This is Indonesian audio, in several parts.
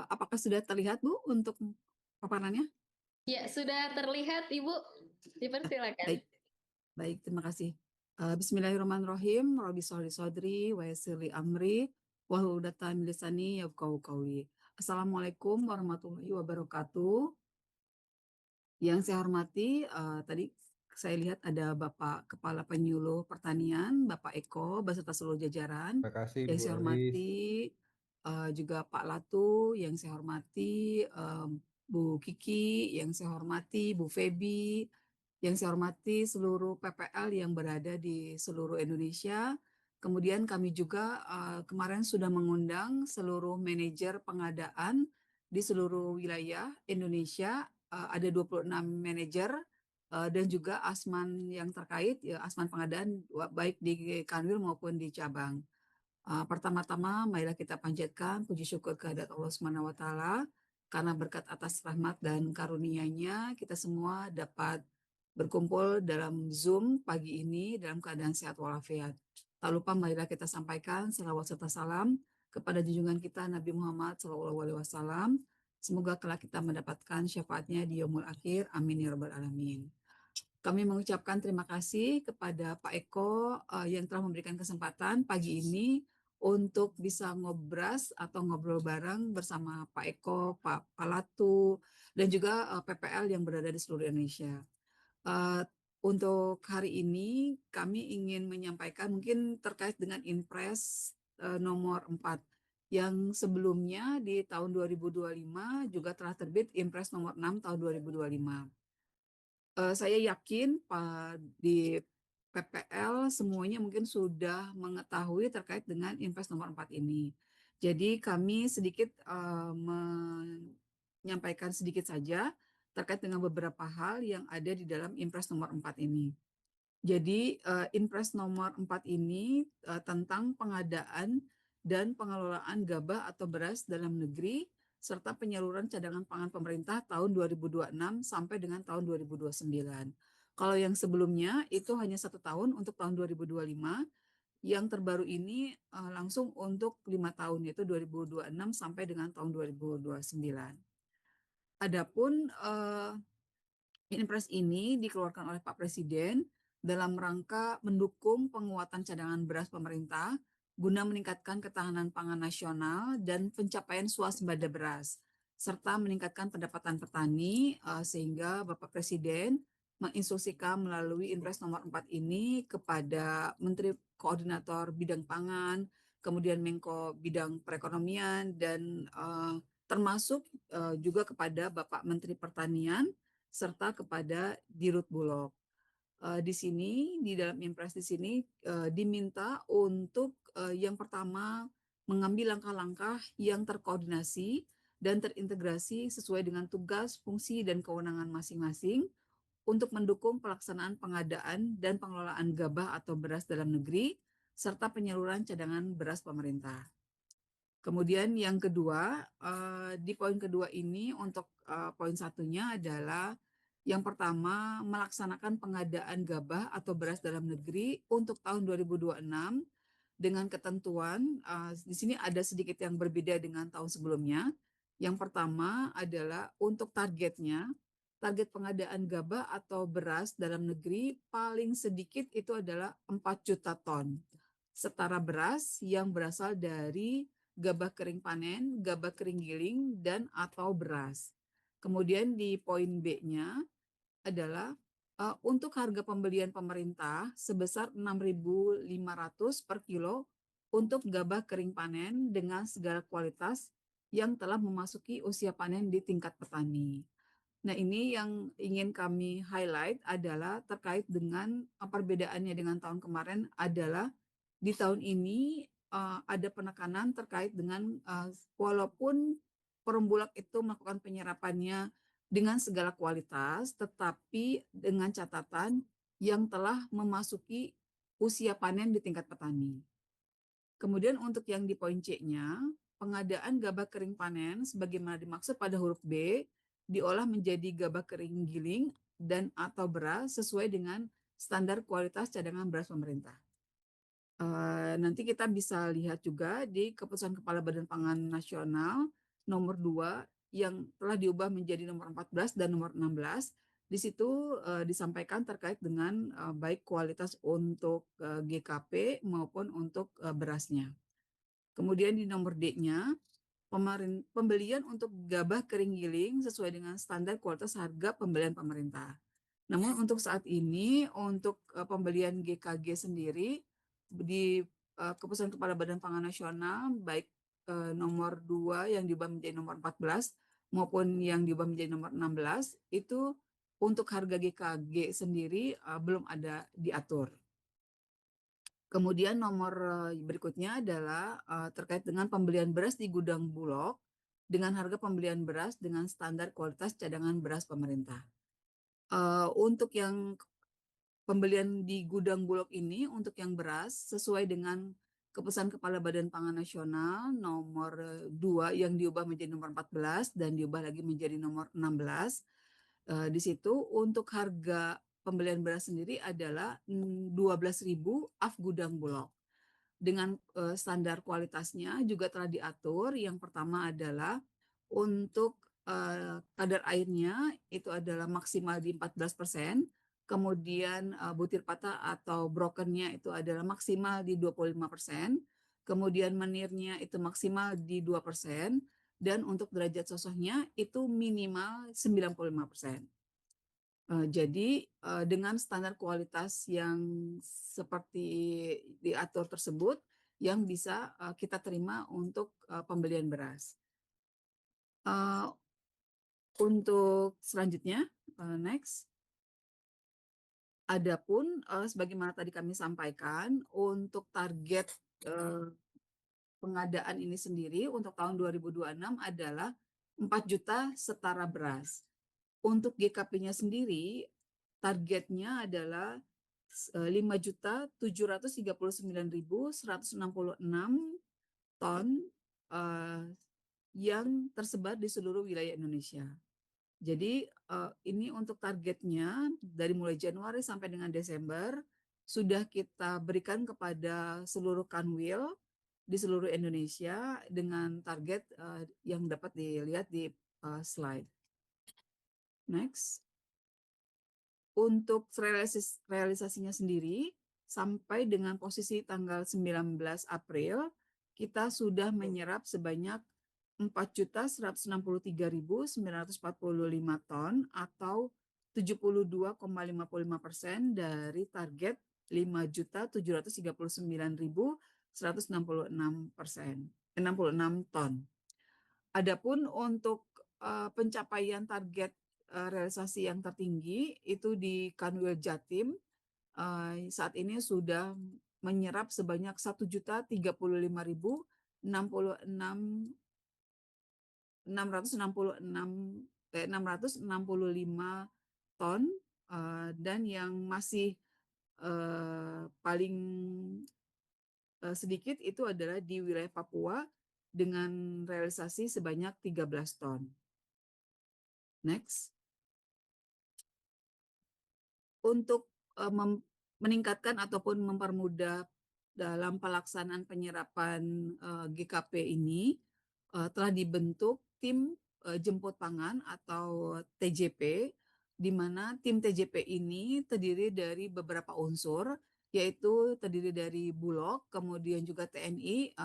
Apakah sudah terlihat, Bu, untuk paparannya? Ya, sudah terlihat Ibu. Dipersilakan. Baik, baik, terima kasih. Bismillahirrahmanirrahim. Rabbi sholli shodri wa yassir li amri wahlul 'uqdatam min lisani yafqahu qawli. Assalamualaikum warahmatullahi wabarakatuh. Yang saya hormati, tadi saya lihat ada Bapak Kepala Penyuluh Pertanian, Bapak Eko, beserta seluruh jajaran. Terima kasih Yang Bu saya Elis. hormati juga Pak Latu, yang saya hormati Bu Kiki, yang saya hormati Bu Febi, yang saya hormati seluruh PPL yang berada di seluruh Indonesia. Kemudian kami juga kemarin sudah mengundang seluruh manajer pengadaan di seluruh wilayah Indonesia. Ada 26 manajer dan juga asman yang terkait, ya, asman pengadaan baik di Kanwil maupun di cabang. Pertama-tama, marilah kita panjatkan puji syukur kehadirat Allah Subhanahu wa Ta'ala, karena berkat atas rahmat dan karunia-Nya kita semua dapat berkumpul dalam Zoom pagi ini dalam keadaan sehat walafiat. Tak lupa marilah kita sampaikan selawat serta salam kepada junjungan kita Nabi Muhammad SAW. Semoga kelak kita mendapatkan syafaatnya di yaumul akhir. Amin ya rabbal alamin. Kami mengucapkan terima kasih kepada Pak Eko yang telah memberikan kesempatan pagi ini untuk bisa ngobras atau ngobrol bareng bersama Pak Eko, Pak Palatu, dan juga PPL yang berada di seluruh Indonesia. Untuk hari ini kami ingin menyampaikan mungkin terkait dengan Inpres nomor 4 yang sebelumnya di tahun 2025 juga telah terbit Inpres nomor 6 tahun 2025. Saya yakin di PPL semuanya mungkin sudah mengetahui terkait dengan Inpres nomor 4 ini. Jadi kami sedikit menyampaikan sedikit saja terkait dengan beberapa hal yang ada di dalam Inpres nomor 4 ini. Jadi Inpres nomor 4 ini tentang pengadaan dan pengelolaan gabah atau beras dalam negeri serta penyaluran cadangan pangan pemerintah tahun 2026 sampai dengan tahun 2029. Kalau yang sebelumnya itu hanya 1 tahun untuk tahun 2025, yang terbaru ini langsung untuk 5 tahun yaitu 2026 sampai dengan tahun 2029. Adapun Inpres ini dikeluarkan oleh Pak Presiden dalam rangka mendukung penguatan cadangan beras pemerintah guna meningkatkan ketahanan pangan nasional dan pencapaian swasembada beras, serta meningkatkan pendapatan petani sehingga Bapak Presiden menginstruksikan melalui Inpres nomor 4 ini kepada Menteri Koordinator Bidang Pangan, kemudian Menko Bidang Perekonomian, dan termasuk juga kepada Bapak Menteri Pertanian, serta kepada Dirut Bulog. Di sini, di dalam Impres di sini diminta untuk yang pertama mengambil langkah-langkah yang terkoordinasi dan terintegrasi sesuai dengan tugas, fungsi, dan kewenangan masing-masing untuk mendukung pelaksanaan pengadaan dan pengelolaan gabah atau beras dalam negeri, serta penyaluran cadangan beras pemerintah. Kemudian yang kedua, di poin kedua ini untuk poin satunya adalah yang pertama melaksanakan pengadaan gabah atau beras dalam negeri untuk tahun 2026 dengan ketentuan di sini ada sedikit yang berbeda dengan tahun sebelumnya. Yang pertama adalah untuk targetnya, target pengadaan gabah atau beras dalam negeri paling sedikit itu adalah 4 juta ton. Setara beras yang berasal dari gabah kering panen, gabah kering giling, dan atau beras. Kemudian di poin B-nya adalah untuk harga pembelian pemerintah sebesar 6.500 per kilo untuk gabah kering panen dengan segala kualitas yang telah memasuki usia panen di tingkat petani. Nah, ini yang ingin kami highlight adalah terkait dengan perbedaannya dengan tahun kemarin adalah di tahun ini ada penekanan terkait dengan walaupun perumbulok itu melakukan penyerapannya dengan segala kualitas, tetapi dengan catatan yang telah memasuki usia panen di tingkat petani. Kemudian untuk yang di poin C-nya, pengadaan gabah kering panen sebagaimana dimaksud pada huruf B, diolah menjadi gabah kering giling dan atau beras sesuai dengan standar kualitas cadangan beras pemerintah. Nanti kita bisa lihat juga di Keputusan Kepala Badan Pangan Nasional nomor 2 yang telah diubah menjadi nomor 14 dan nomor 16. Di situ disampaikan terkait dengan baik kualitas untuk GKP maupun untuk berasnya. Kemudian di nomor D-nya, pembelian untuk gabah kering giling sesuai dengan standar kualitas harga pembelian pemerintah. Namun untuk saat ini, untuk pembelian GKG sendiri di Keputusan Kepala Badan Pangan Nasional, baik nomor 2 yang diubah menjadi nomor 14 maupun yang diubah menjadi nomor 16, itu untuk harga GKG sendiri belum ada diatur. Kemudian nomor berikutnya adalah terkait dengan pembelian beras di gudang Bulog dengan harga pembelian beras dengan standar kualitas cadangan beras pemerintah. Untuk yang pembelian di gudang Bulog ini untuk yang beras sesuai dengan Keputusan Kepala Badan Pangan Nasional nomor 2 yang diubah menjadi nomor 14 dan diubah lagi menjadi nomor 16. Di situ untuk harga pembelian beras sendiri adalah 12.000 af gudang Bulog. Dengan standar kualitasnya juga telah diatur. Yang pertama adalah untuk kadar airnya itu adalah maksimal di 14%, kemudian butir patah atau brokennya itu adalah maksimal di 25%, kemudian menirnya itu maksimal di 2%, dan untuk derajat sosoknya itu minimal 95%. Jadi dengan standar kualitas yang seperti diatur tersebut yang bisa kita terima untuk pembelian beras. Untuk selanjutnya, next. Adapun sebagaimana tadi kami sampaikan, untuk target pengadaan ini sendiri untuk tahun 2026 adalah 4 juta setara beras. Untuk GKP-nya sendiri, targetnya adalah 5.739.166 ton yang tersebar di seluruh wilayah Indonesia. Jadi ini untuk targetnya dari mulai Januari sampai dengan Desember sudah kita berikan kepada seluruh kanwil di seluruh Indonesia dengan target yang dapat dilihat di slide. Next. Untuk realisasinya sendiri, sampai dengan posisi tanggal 19 April, kita sudah menyerap sebanyak 4.163.945 ton atau 72,55% dari target 5.739.166 ton. Adapun untuk pencapaian target realisasi yang tertinggi itu di Kanwil Jatim saat ini sudah menyerap sebanyak 1.35.665 ton dan yang masih paling sedikit itu adalah di wilayah Papua dengan realisasi sebanyak 13 ton. Next. Untuk meningkatkan ataupun mempermudah dalam pelaksanaan penyerapan GKP ini telah dibentuk tim jemput pangan atau TJP, di mana tim TJP ini terdiri dari beberapa unsur, yaitu terdiri dari Bulog, kemudian juga TNI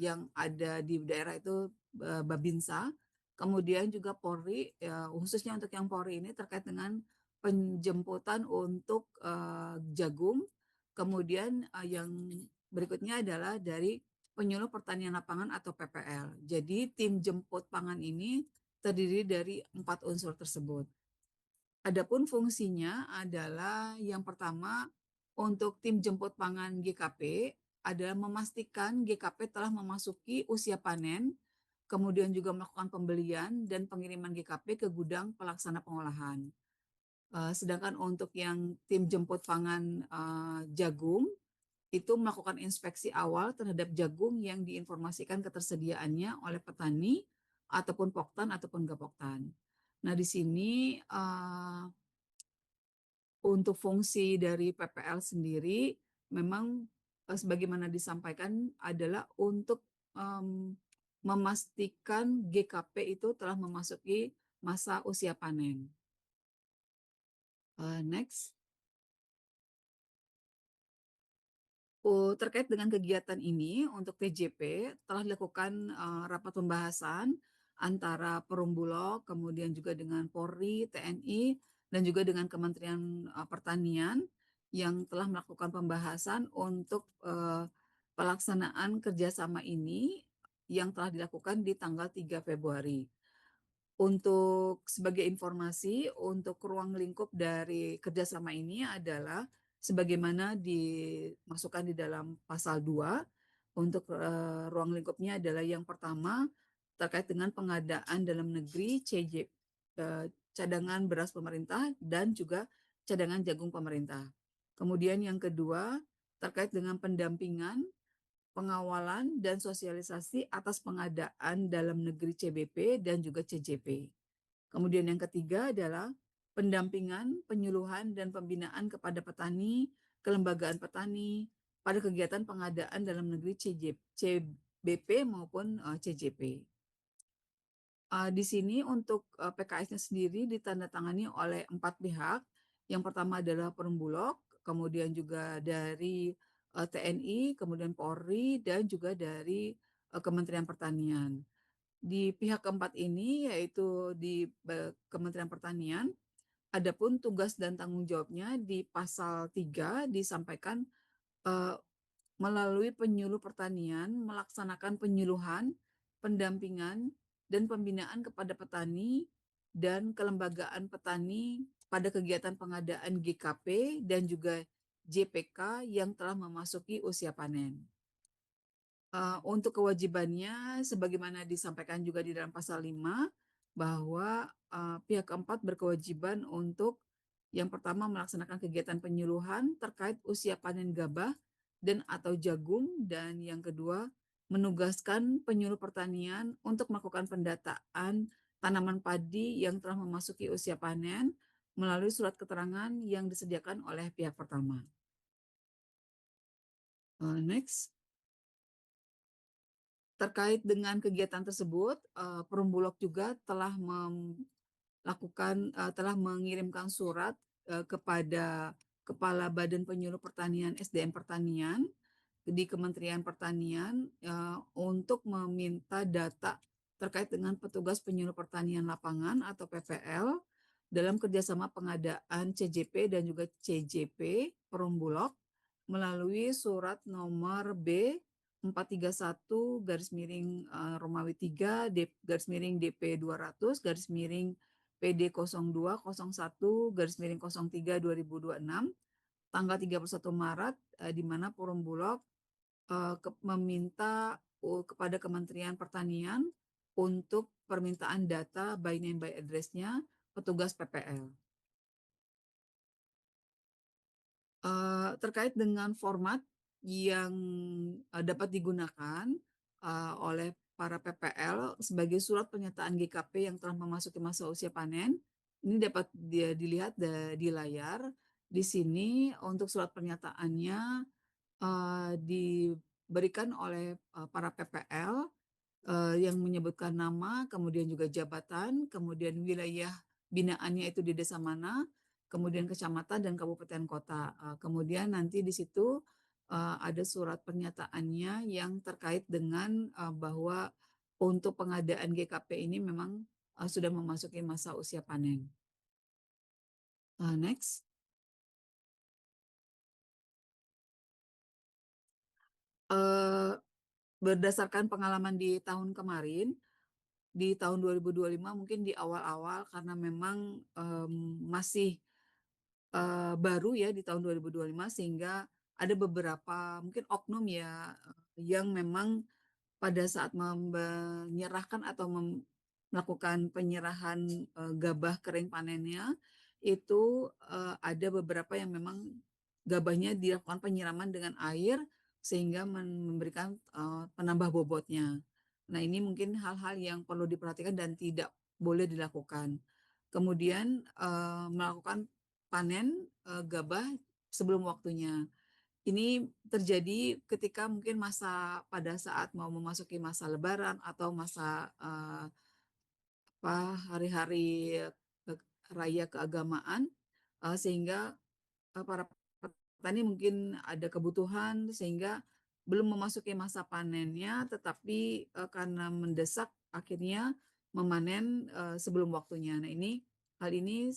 yang ada di daerah itu Babinsa, kemudian juga Polri, khususnya untuk yang Polri ini terkait dengan penjemputan untuk jagung, kemudian yang berikutnya adalah dari penyuluh pertanian lapangan atau PPL. Jadi tim jemput pangan ini terdiri dari 4 unsur tersebut. Adapun fungsinya adalah yang pertama untuk tim jemput pangan GKP adalah memastikan GKP telah memasuki usia panen, kemudian juga melakukan pembelian dan pengiriman GKP ke gudang pelaksana pengolahan. Sedangkan untuk yang tim jemput pangan jagung, itu melakukan inspeksi awal terhadap jagung yang diinformasikan ketersediaannya oleh petani ataupun poktan ataupun gapoktan. Nah, di sini untuk fungsi dari PPL sendiri memang sebagaimana disampaikan adalah untuk memastikan GKP itu telah memasuki masa usia panen. Next. Terkait dengan kegiatan ini untuk TJP telah dilakukan rapat pembahasan antara Perum Bulog, kemudian juga dengan Polri, TNI, dan juga dengan Kementerian Pertanian yang telah melakukan pembahasan untuk pelaksanaan kerjasama ini yang telah dilakukan di tanggal 3 Februari. Untuk sebagai informasi, untuk ruang lingkup dari kerjasama ini adalah sebagaimana dimasukkan di dalam pasal 2. Untuk ruang lingkupnya adalah yang pertama terkait dengan pengadaan dalam negeri cadangan beras pemerintah dan juga cadangan jagung pemerintah. Kemudian yang kedua terkait dengan pendampingan, pengawalan dan sosialisasi atas pengadaan dalam negeri CBP dan juga CJP. Kemudian yang ketiga adalah pendampingan, penyuluhan, dan pembinaan kepada petani, kelembagaan petani pada kegiatan pengadaan dalam negeri CBP maupun CJP. Di sini untuk PKS-nya sendiri ditandatangani oleh 4 pihak. Yang pertama adalah Perum Bulog, kemudian juga dari TNI, kemudian Polri, dan juga dari Kementerian Pertanian. Di pihak keempat ini yaitu di Kementerian Pertanian, adapun tugas dan tanggung jawabnya di pasal 3 disampaikan eh, melalui penyuluh pertanian melaksanakan penyuluhan, pendampingan, dan pembinaan kepada petani dan kelembagaan petani pada kegiatan pengadaan GKP dan juga JPK yang telah memasuki usia panen. Untuk kewajibannya sebagaimana disampaikan juga di dalam pasal 5 bahwa pihak keempat berkewajiban untuk yang pertama melaksanakan kegiatan penyuluhan terkait usia panen gabah dan atau jagung, dan yang kedua menugaskan penyuluh pertanian untuk melakukan pendataan tanaman padi yang telah memasuki usia panen melalui surat keterangan yang disediakan oleh pihak pertama. Next. Terkait dengan kegiatan tersebut, Perum Bulog juga telah telah mengirimkan surat kepada Kepala Badan Penyuluh Pertanian SDM Pertanian di Kementerian Pertanian untuk meminta data terkait dengan petugas penyuluh pertanian lapangan atau PPL dalam kerjasama pengadaan CJP dan juga CJP Perum Bulog melalui surat nomor B 431 garis miring Romawi 3 garis miring DP 200 garis miring PD 0201 garis miring 03 2026 tanggal 31 Maret di mana Perum Bulog meminta kepada Kementerian Pertanian untuk permintaan data by name by address-nya petugas PPL. Terkait dengan format yang dapat digunakan oleh para PPL sebagai surat pernyataan GKP yang telah memasuki masa usia panen, ini dapat dilihat di layar. Di sini untuk surat pernyataannya diberikan oleh para PPL yang menyebutkan nama, kemudian juga jabatan, kemudian wilayah binaannya itu di desa mana, kemudian kecamatan dan kabupaten kota. Kemudian nanti di situ ada surat pernyataannya yang terkait dengan bahwa untuk pengadaan GKP ini memang sudah memasuki masa usia panen. Next. Berdasarkan pengalaman di tahun kemarin, di tahun 2025 mungkin di awal-awal karena memang masih baru ya di tahun 2025 sehingga ada beberapa mungkin oknum ya yang memang pada saat menyerahkan atau melakukan penyerahan gabah kering panennya itu ada beberapa yang memang gabahnya dilakukan penyiraman dengan air sehingga memberikan penambah bobotnya. Nah, ini mungkin hal-hal yang perlu diperhatikan dan tidak boleh dilakukan. Kemudian melakukan panen gabah sebelum waktunya. Ini terjadi ketika mungkin pada saat mau memasuki masa lebaran atau masa, hari-hari, raya keagamaan, sehingga para petani mungkin ada kebutuhan sehingga belum memasuki masa panennya, tetapi, karena mendesak akhirnya memanen, sebelum waktunya. Nah hal ini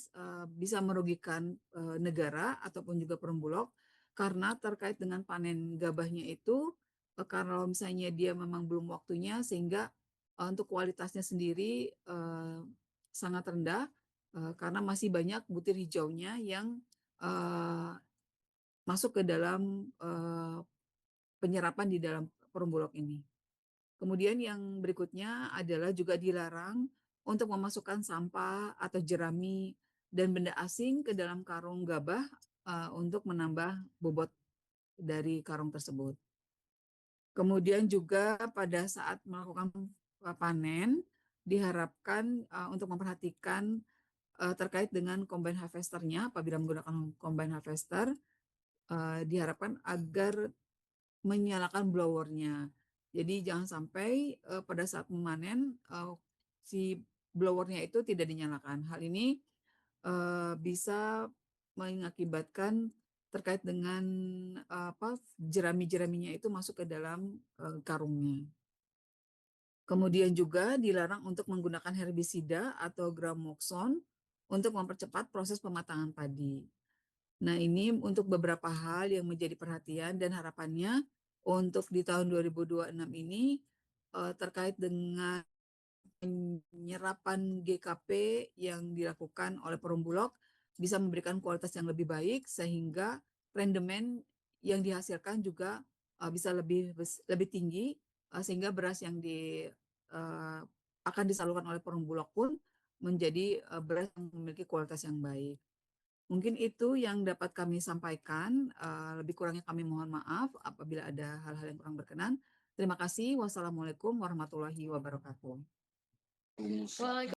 bisa merugikan, negara ataupun juga perumbulok karena terkait dengan panen gabahnya itu, kalau misalnya dia memang belum waktunya sehingga, untuk kualitasnya sendiri, sangat rendah, karena masih banyak butir hijaunya yang, eee, masuk ke dalam, penyerapan di dalam perum bulog ini. Kemudian yang berikutnya adalah juga dilarang untuk memasukkan sampah atau jerami dan benda asing ke dalam karung gabah, untuk menambah bobot dari karung tersebut. Kemudian juga pada saat melakukan, panen diharapkan, untuk memperhatikan, terkait dengan combine harvester-nya apabila menggunakan combine harvester, diharapkan agar menyalakan blower-nya. Jadi jangan sampai, pada saat memanen, si blower-nya itu tidak dinyalakan. Hal ini, bisa mengakibatkan terkait dengan, jerami-jeraminya itu masuk ke dalam, karungnya. Kemudian juga dilarang untuk menggunakan herbisida atau gramoxone untuk mempercepat proses pematangan padi. Nah, ini untuk beberapa hal yang menjadi perhatian dan harapannya untuk di tahun 2026 ini, terkait dengan penyerapan GKP yang dilakukan oleh perum Bulog bisa memberikan kualitas yang lebih baik sehingga rendemen yang dihasilkan juga, bisa lebih tinggi, sehingga beras yang akan disalurkan oleh perum Bulog pun menjadi, beras yang memiliki kualitas yang baik. Mungkin itu yang dapat kami sampaikan, lebih kurangnya kami mohon maaf apabila ada hal-hal yang kurang berkenan. Terima kasih. Wassalamualaikum warahmatullahi wabarakatuh.